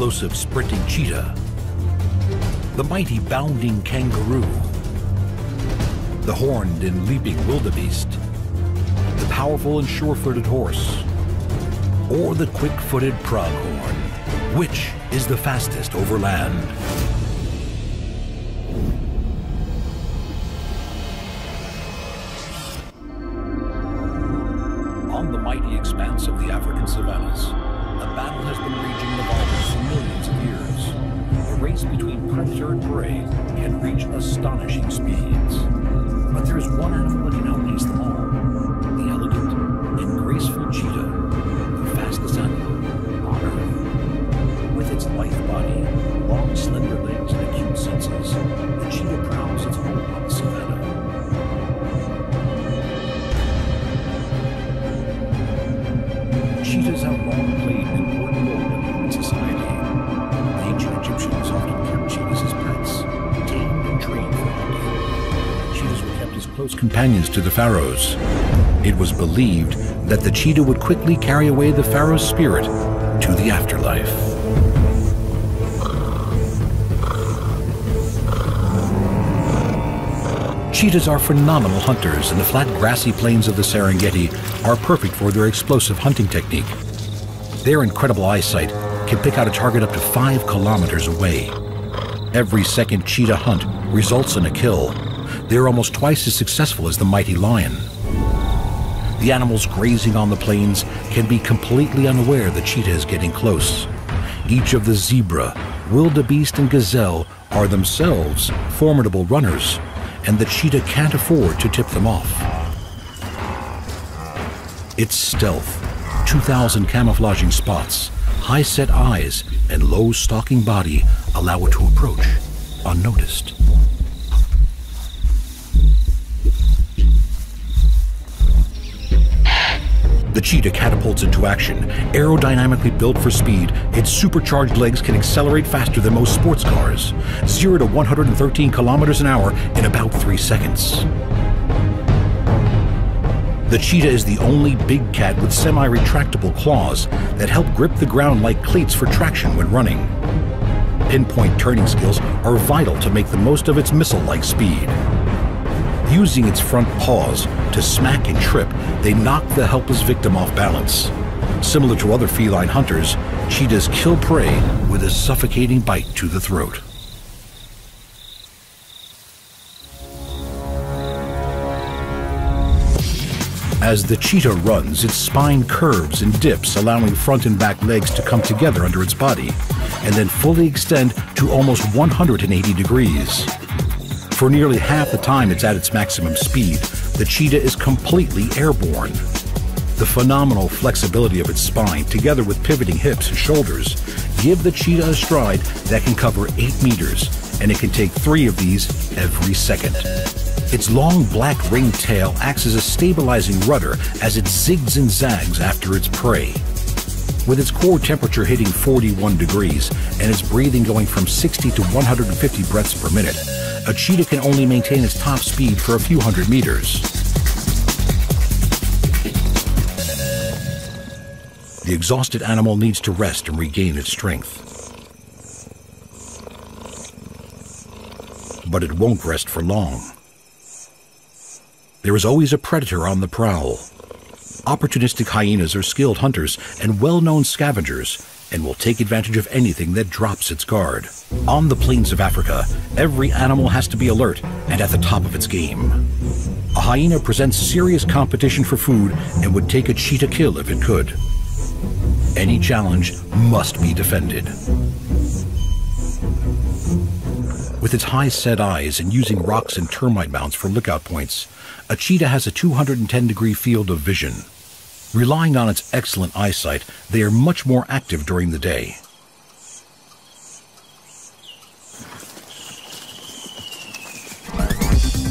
explosive sprinting cheetah, the mighty bounding kangaroo, the horned and leaping wildebeest, the powerful and sure-footed horse, or the quick-footed pronghorn? Which is the fastest over land? On the mighty expanse of the African savannas, a battle has been raging in the waters for millions of years. A race between predator and prey can reach astonishing speeds. But there is one animal that can outpace them all: the elegant and graceful cheetah, the fastest animal on Earth. With its lithe body, long slender legs, and acute senses, the cheetah prowls its home on the savanna. Cheetahs have long played an important role in human society. The ancient Egyptians often kept cheetahs as pets, tamed and trained for hunting. Cheetahs were kept as close companions to the pharaohs. It was believed that the cheetah would quickly carry away the pharaoh's spirit to the afterlife. Cheetahs are phenomenal hunters, and the flat grassy plains of the Serengeti are perfect for their explosive hunting technique. Their incredible eyesight can pick out a target up to 5 kilometers away. Every second cheetah hunt results in a kill. They're almost twice as successful as the mighty lion. The animals grazing on the plains can be completely unaware the cheetah is getting close. Each of the zebra, wildebeest, and gazelle are themselves formidable runners, and the cheetah can't afford to tip them off. Its stealth, 2,000 camouflaging spots, high-set eyes, and low stalking body allow it to approach unnoticed. The cheetah catapults into action. Aerodynamically built for speed, its supercharged legs can accelerate faster than most sports cars. 0 to 113 kilometers an hour in about 3 seconds. The cheetah is the only big cat with semi-retractable claws that help grip the ground like cleats for traction when running. Pinpoint turning skills are vital to make the most of its missile-like speed. Using its front paws to smack and trip, they knock the helpless victim off balance. Similar to other feline hunters, cheetahs kill prey with a suffocating bite to the throat. As the cheetah runs, its spine curves and dips, allowing front and back legs to come together under its body, and then fully extend to almost 180 degrees. For nearly half the time it's at its maximum speed, the cheetah is completely airborne. The phenomenal flexibility of its spine, together with pivoting hips and shoulders, give the cheetah a stride that can cover 8 meters, and it can take 3 of these every second. Its long black ringed tail acts as a stabilizing rudder as it zigs and zags after its prey. With its core temperature hitting 41 degrees and its breathing going from 60 to 150 breaths per minute, a cheetah can only maintain its top speed for a few hundred meters. The exhausted animal needs to rest and regain its strength. But it won't rest for long. There is always a predator on the prowl. Opportunistic hyenas are skilled hunters and well-known scavengers, and will take advantage of anything that drops its guard. On the plains of Africa, every animal has to be alert and at the top of its game. A hyena presents serious competition for food and would take a cheetah kill if it could. Any challenge must be defended. With its high-set eyes and using rocks and termite mounds for lookout points, a cheetah has a 210-degree field of vision. Relying on its excellent eyesight, they are much more active during the day.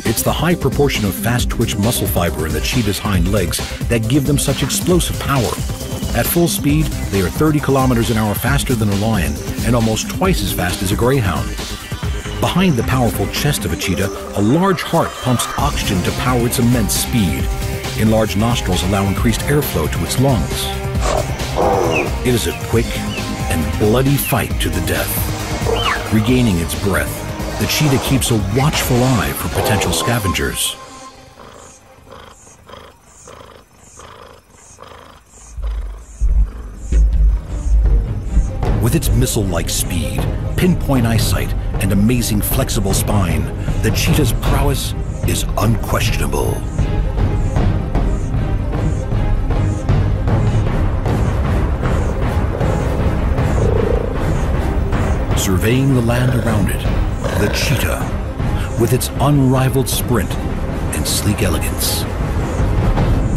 It's the high proportion of fast-twitch muscle fiber in the cheetah's hind legs that give them such explosive power. At full speed, they are 30 kilometers an hour faster than a lion and almost twice as fast as a greyhound. Behind the powerful chest of a cheetah, a large heart pumps oxygen to power its immense speed. Enlarged nostrils allow increased airflow to its lungs. It is a quick, and bloody fight to the death. Regaining its breath, the cheetah keeps a watchful eye for potential scavengers. With its missile-like speed, pinpoint eyesight, and amazing flexible spine, the cheetah's prowess is unquestionable. Surveying the land around it, the cheetah, with its unrivaled sprint and sleek elegance,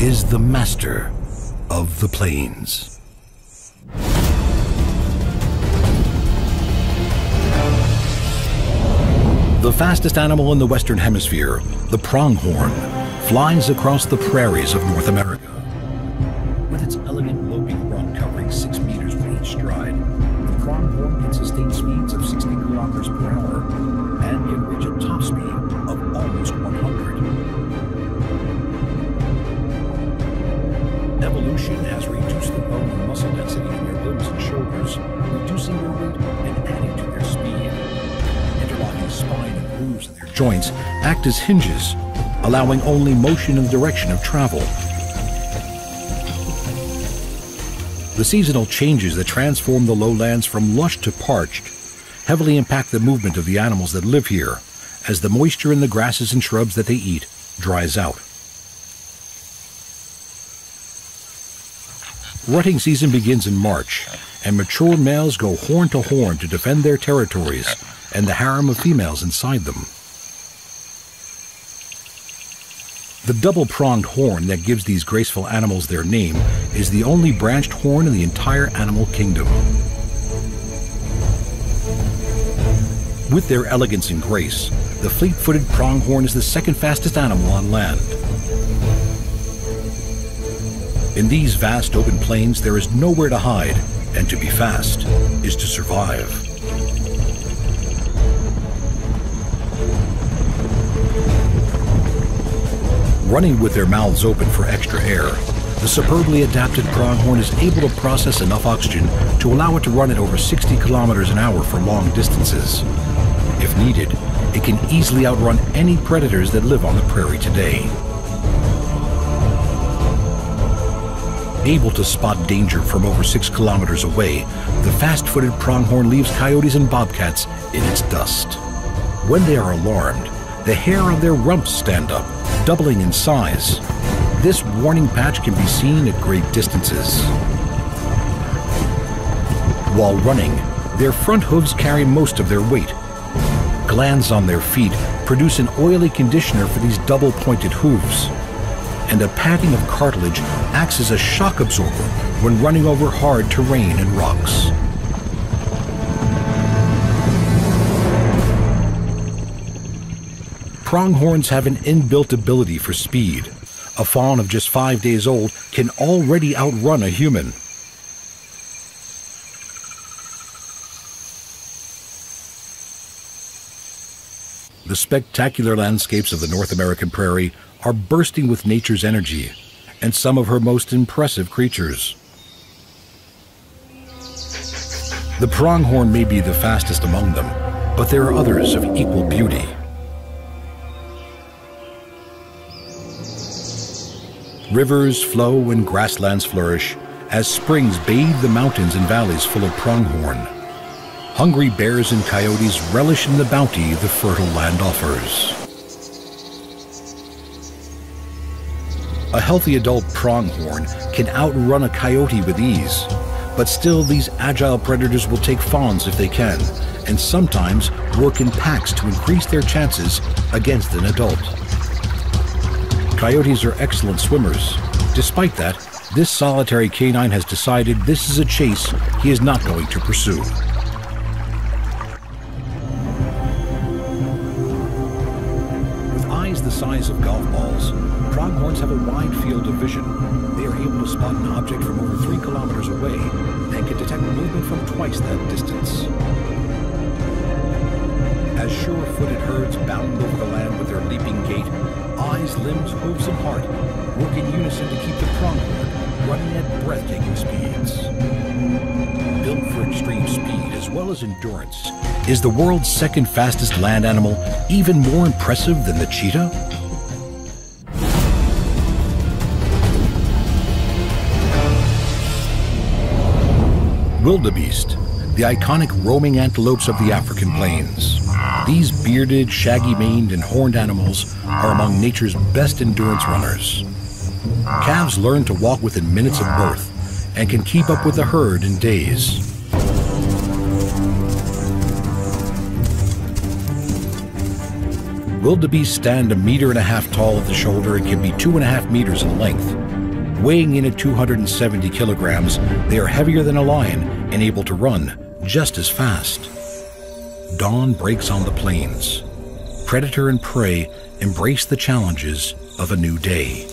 is the master of the plains. The fastest animal in the Western Hemisphere, the pronghorn, flies across the prairies of North America. With its elegant loping run covering 6 meters with each stride, the pronghorn can sustain speeds of 60 kilometers per hour and can reach a top speed of almost 100. Evolution has reduced the bone and muscle density in their limbs and shoulders, reducing their weight and adding to their speed. Interlocking spine and grooves in their joints act as hinges, allowing only motion in the direction of travel. The seasonal changes that transform the lowlands from lush to parched heavily impact the movement of the animals that live here, as the moisture in the grasses and shrubs that they eat dries out. Rutting season begins in March, and mature males go horn to horn to defend their territories and the harem of females inside them. The double-pronged horn that gives these graceful animals their name is the only branched horn in the entire animal kingdom. With their elegance and grace, the fleet-footed pronghorn is the second fastest animal on land. In these vast open plains, there is nowhere to hide, and to be fast is to survive. Running with their mouths open for extra air, the superbly adapted pronghorn is able to process enough oxygen to allow it to run at over 60 kilometers an hour for long distances. If needed, it can easily outrun any predators that live on the prairie today. Able to spot danger from over 6 kilometers away, the fast-footed pronghorn leaves coyotes and bobcats in its dust. When they are alarmed, the hair on their rumps stand up, doubling in size. This warning patch can be seen at great distances. While running, their front hooves carry most of their weight. Glands on their feet produce an oily conditioner for these double-pointed hooves, and a padding of cartilage acts as a shock absorber when running over hard terrain and rocks. Pronghorns have an inbuilt ability for speed. A fawn of just 5 days old can already outrun a human. The spectacular landscapes of the North American prairie are bursting with nature's energy and some of her most impressive creatures. The pronghorn may be the fastest among them, but there are others of equal beauty. Rivers flow and grasslands flourish as springs bathe the mountains and valleys full of pronghorn. Hungry bears and coyotes relish in the bounty the fertile land offers. A healthy adult pronghorn can outrun a coyote with ease, but still these agile predators will take fawns if they can, and sometimes work in packs to increase their chances against an adult. Coyotes are excellent swimmers. Despite that, this solitary canine has decided this is a chase he is not going to pursue. With eyes the size of golf balls, pronghorns have a wide field of vision. They are able to spot an object from over 3 kilometers away and can detect movement from twice that distance. As sure-footed herds bound over the land with their leaping gait, eyes, limbs, hooves, and heart work in unison to keep the pronghorn running at breathtaking speeds. Built for extreme speed as well as endurance, is the world's second fastest land animal even more impressive than the cheetah? Wildebeest, the iconic roaming antelopes of the African plains. These bearded, shaggy-maned, and horned animals are among nature's best endurance runners. Calves learn to walk within minutes of birth and can keep up with the herd in days. Wildebeest stand 1.5 meters tall at the shoulder and can be 2.5 meters in length. Weighing in at 270 kilograms, they are heavier than a lion and able to run just as fast. Dawn breaks on the plains. Predator and prey embrace the challenges of a new day.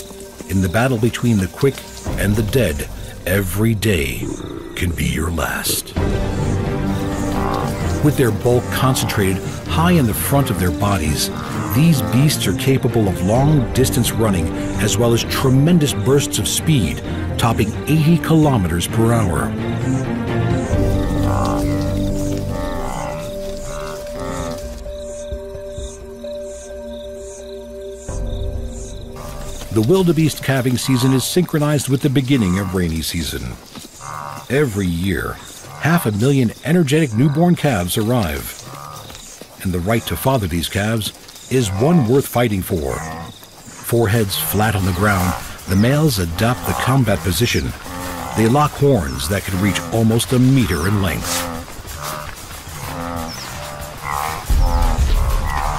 In the battle between the quick and the dead, every day can be your last. With their bulk concentrated high in the front of their bodies, these beasts are capable of long-distance running as well as tremendous bursts of speed, topping 80 kilometers per hour. The wildebeest calving season is synchronized with the beginning of rainy season. Every year, 500,000 energetic newborn calves arrive. And the right to father these calves is one worth fighting for. Foreheads flat on the ground, the males adopt the combat position. They lock horns that can reach almost 1 meter in length.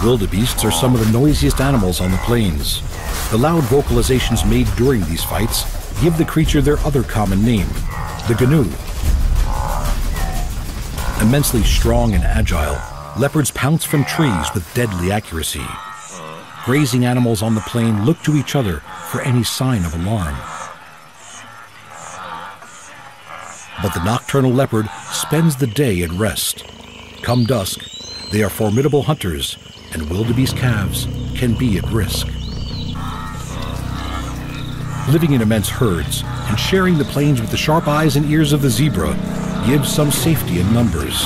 Wildebeests are some of the noisiest animals on the plains. The loud vocalizations made during these fights give the creature their other common name, the gnu. Immensely strong and agile, leopards pounce from trees with deadly accuracy. Grazing animals on the plain look to each other for any sign of alarm. But the nocturnal leopard spends the day at rest. Come dusk, they are formidable hunters, and wildebeest calves can be at risk. Living in immense herds and sharing the plains with the sharp eyes and ears of the zebra gives some safety in numbers.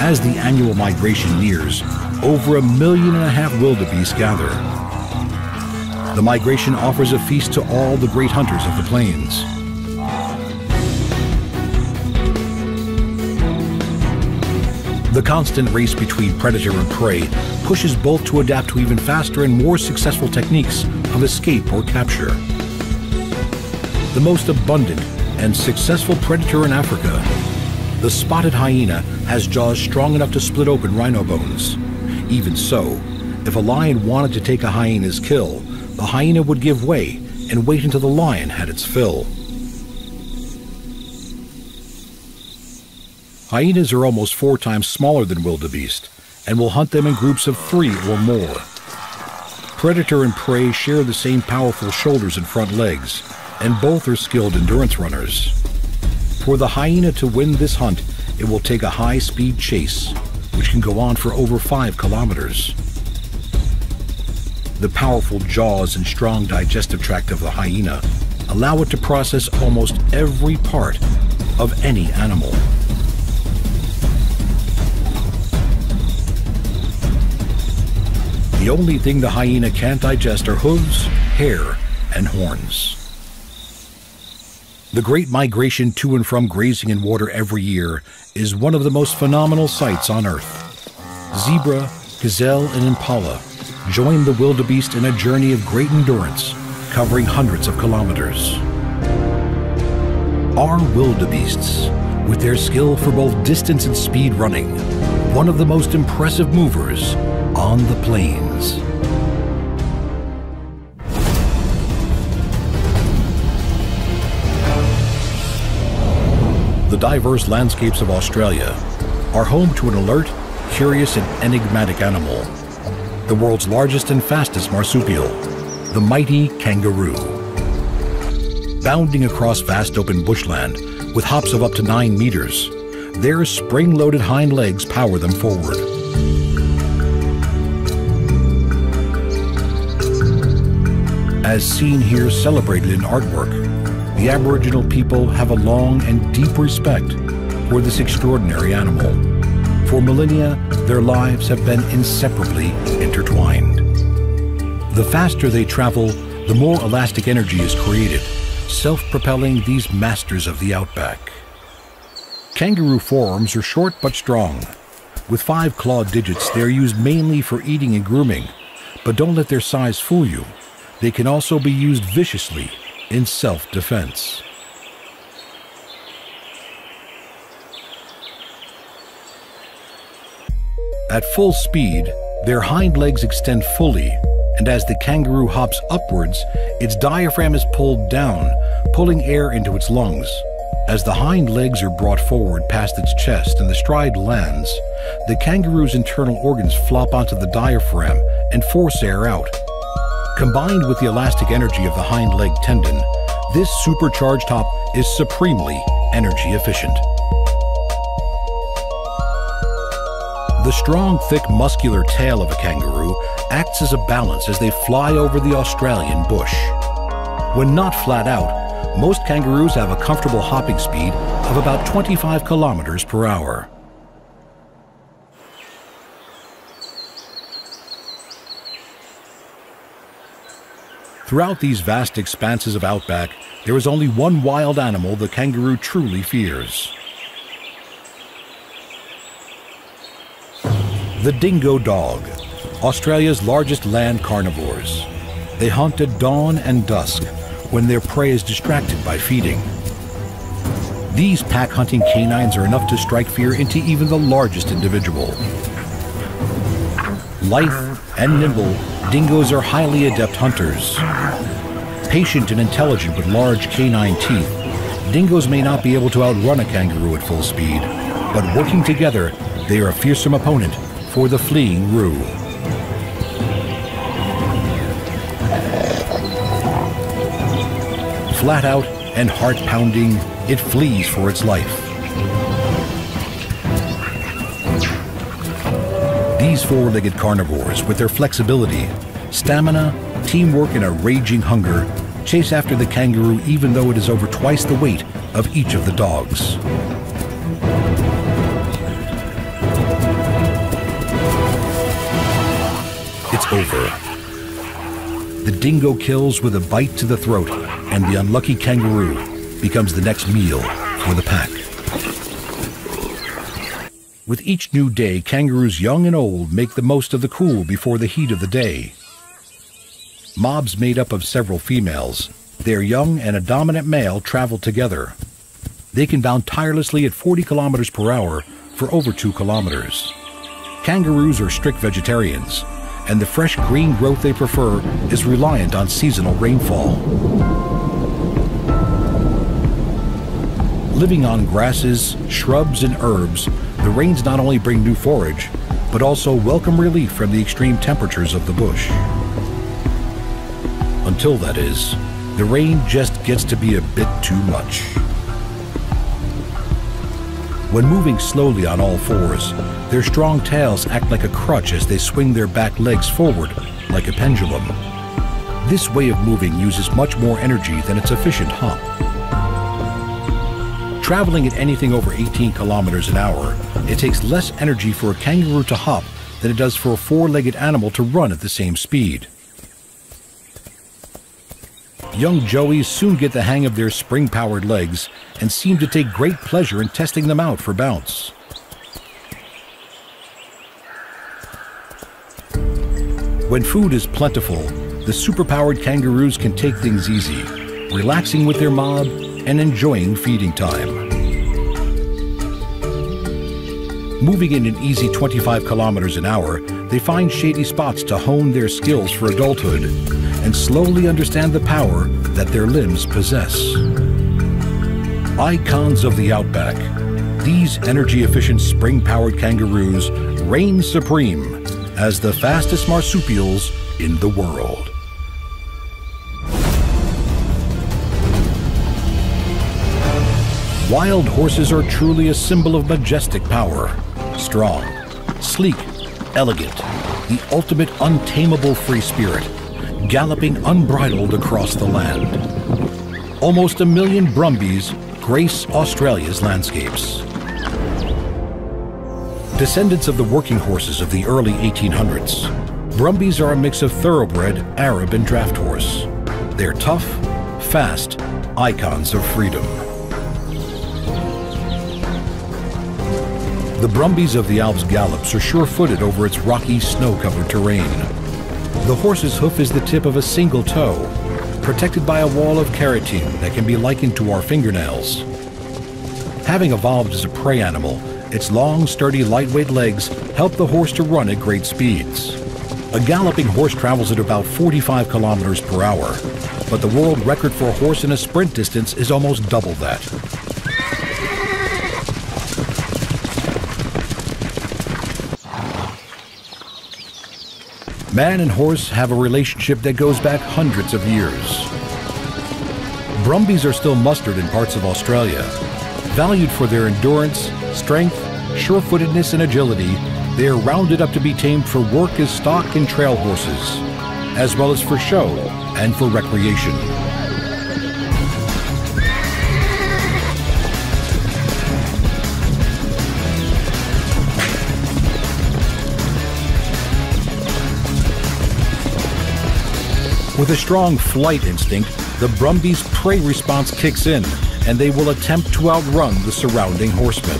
As the annual migration nears, over 1.5 million wildebeest gather. The migration offers a feast to all the great hunters of the plains. The constant race between predator and prey pushes both to adapt to even faster and more successful techniques of escape or capture. The most abundant and successful predator in Africa, the spotted hyena, has jaws strong enough to split open rhino bones. Even so, if a lion wanted to take a hyena's kill, the hyena would give way and wait until the lion had its fill. Hyenas are almost 4 times smaller than wildebeest and will hunt them in groups of 3 or more. Predator and prey share the same powerful shoulders and front legs, and both are skilled endurance runners. For the hyena to win this hunt, it will take a high-speed chase, which can go on for over 5 kilometers. The powerful jaws and strong digestive tract of the hyena allow it to process almost every part of any animal. The only thing the hyena can't digest are hooves, hair, and horns. The great migration to and from grazing and water every year is one of the most phenomenal sights on Earth. Zebra, gazelle, and impala join the wildebeest in a journey of great endurance, covering hundreds of kilometers. Are wildebeests, with their skill for both distance and speed running, one of the most impressive movers on the plains. The diverse landscapes of Australia are home to an alert, curious, and enigmatic animal, the world's largest and fastest marsupial, the mighty kangaroo. Bounding across vast open bushland with hops of up to 9 meters, their spring-loaded hind legs power them forward. As seen here celebrated in artwork, the Aboriginal people have a long and deep respect for this extraordinary animal. For millennia, their lives have been inseparably intertwined. The faster they travel, the more elastic energy is created, self-propelling these masters of the outback. Kangaroo forearms are short but strong. With 5 clawed digits, they are used mainly for eating and grooming, but don't let their size fool you. They can also be used viciously in self-defense. At full speed, their hind legs extend fully, and as the kangaroo hops upwards, its diaphragm is pulled down, pulling air into its lungs. As the hind legs are brought forward past its chest and the stride lands, the kangaroo's internal organs flop onto the diaphragm and force air out. Combined with the elastic energy of the hind leg tendon, this supercharged hop is supremely energy efficient. The strong, thick, muscular tail of a kangaroo acts as a balance as they fly over the Australian bush. When not flat out, most kangaroos have a comfortable hopping speed of about 25 kilometers per hour. Throughout these vast expanses of outback, there is only one wild animal the kangaroo truly fears. The dingo dog, Australia's largest land carnivores. They hunt at dawn and dusk, when their prey is distracted by feeding. These pack-hunting canines are enough to strike fear into even the largest individual. Lithe and nimble, dingoes are highly adept hunters. Patient and intelligent with large canine teeth, dingoes may not be able to outrun a kangaroo at full speed, but working together, they are a fearsome opponent for the fleeing roo. Flat out and heart-pounding, it flees for its life. These four-legged carnivores, with their flexibility, stamina, teamwork, and a raging hunger, chase after the kangaroo even though it is over twice the weight of each of the dogs. It's over. The dingo kills with a bite to the throat, and the unlucky kangaroo becomes the next meal for the pack. With each new day, kangaroos young and old make the most of the cool before the heat of the day. Mobs made up of several females, their young and a dominant male travel together. They can bound tirelessly at 40 kilometers per hour for over 2 kilometers. Kangaroos are strict vegetarians, and the fresh green growth they prefer is reliant on seasonal rainfall. Living on grasses, shrubs, and herbs, the rains not only bring new forage, but also welcome relief from the extreme temperatures of the bush. Until, that is, the rain just gets to be a bit too much. When moving slowly on all fours, their strong tails act like a crutch as they swing their back legs forward like a pendulum. This way of moving uses much more energy than its efficient hop. Traveling at anything over 18 kilometers an hour, it takes less energy for a kangaroo to hop than it does for a four-legged animal to run at the same speed. Young joeys soon get the hang of their spring-powered legs and seem to take great pleasure in testing them out for bounce. When food is plentiful, the superpowered kangaroos can take things easy, relaxing with their mob and enjoying feeding time. Moving in an easy 25 kilometers an hour, they find shady spots to hone their skills for adulthood and slowly understand the power that their limbs possess. Icons of the outback, these energy-efficient spring-powered kangaroos reign supreme as the fastest marsupials in the world. Wild horses are truly a symbol of majestic power. Strong, sleek, elegant, the ultimate untamable free spirit, galloping unbridled across the land. Almost 1 million brumbies grace Australia's landscapes. Descendants of the working horses of the early 1800s, brumbies are a mix of thoroughbred, Arab, and draft horse. They're tough, fast, icons of freedom. The brumbies of the Alps gallops are sure-footed over its rocky, snow-covered terrain. The horse's hoof is the tip of a single toe, protected by a wall of keratin that can be likened to our fingernails. Having evolved as a prey animal, its long, sturdy, lightweight legs help the horse to run at great speeds. A galloping horse travels at about 45 kilometers per hour, but the world record for a horse in a sprint distance is almost double that. Man and horse have a relationship that goes back hundreds of years. Brumbies are still mustered in parts of Australia. Valued for their endurance, strength, sure-footedness, and agility, they are rounded up to be tamed for work as stock and trail horses, as well as for show and for recreation. With a strong flight instinct, the brumbies' prey response kicks in, and they will attempt to outrun the surrounding horsemen.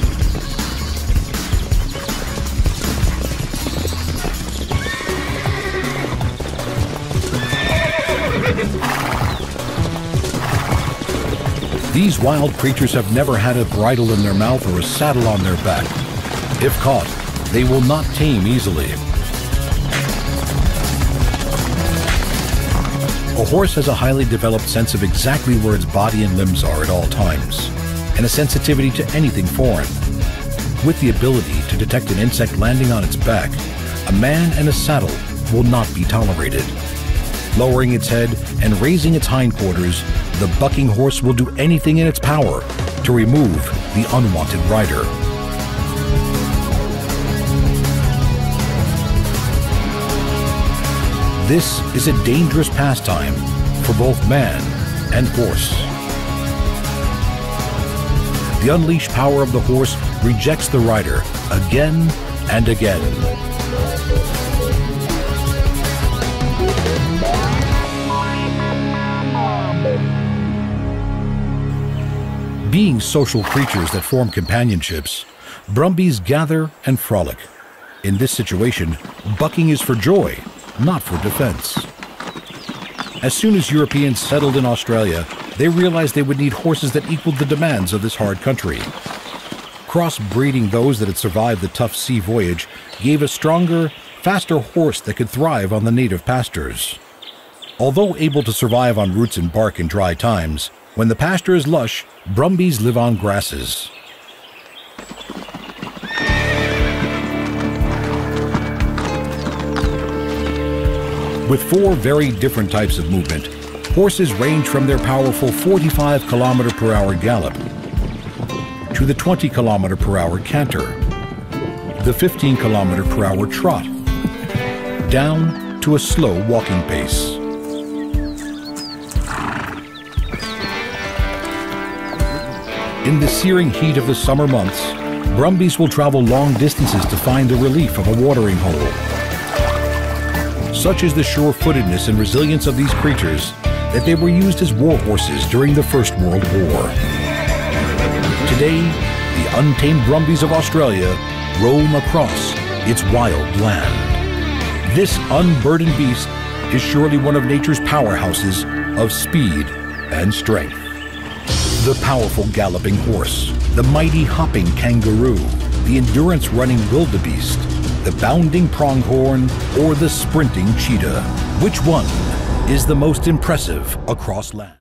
These wild creatures have never had a bridle in their mouth or a saddle on their back. If caught, they will not tame easily. A horse has a highly developed sense of exactly where its body and limbs are at all times, and a sensitivity to anything foreign. With the ability to detect an insect landing on its back, a man in a saddle will not be tolerated. Lowering its head and raising its hindquarters, the bucking horse will do anything in its power to remove the unwanted rider. This is a dangerous pastime for both man and horse. The unleashed power of the horse rejects the rider again and again. Being social creatures that form companionships, brumbies gather and frolic. In this situation, bucking is for joy, not for defense. As soon as Europeans settled in Australia, they realized they would need horses that equaled the demands of this hard country. Crossbreeding those that had survived the tough sea voyage gave a stronger, faster horse that could thrive on the native pastures. Although able to survive on roots and bark in dry times, when the pasture is lush, brumbies live on grasses. With 4 very different types of movement, horses range from their powerful 45 km/h gallop to the 20 km/h canter, the 15 km/h trot, down to a slow walking pace. In the searing heat of the summer months, brumbies will travel long distances to find the relief of a watering hole. Such is the sure-footedness and resilience of these creatures that they were used as war horses during the First World War. Today, the untamed brumbies of Australia roam across its wild land. This unburdened beast is surely one of nature's powerhouses of speed and strength. The powerful galloping horse, the mighty hopping kangaroo, the endurance-running wildebeest, the bounding pronghorn, or the sprinting cheetah. Which one is the most impressive across land?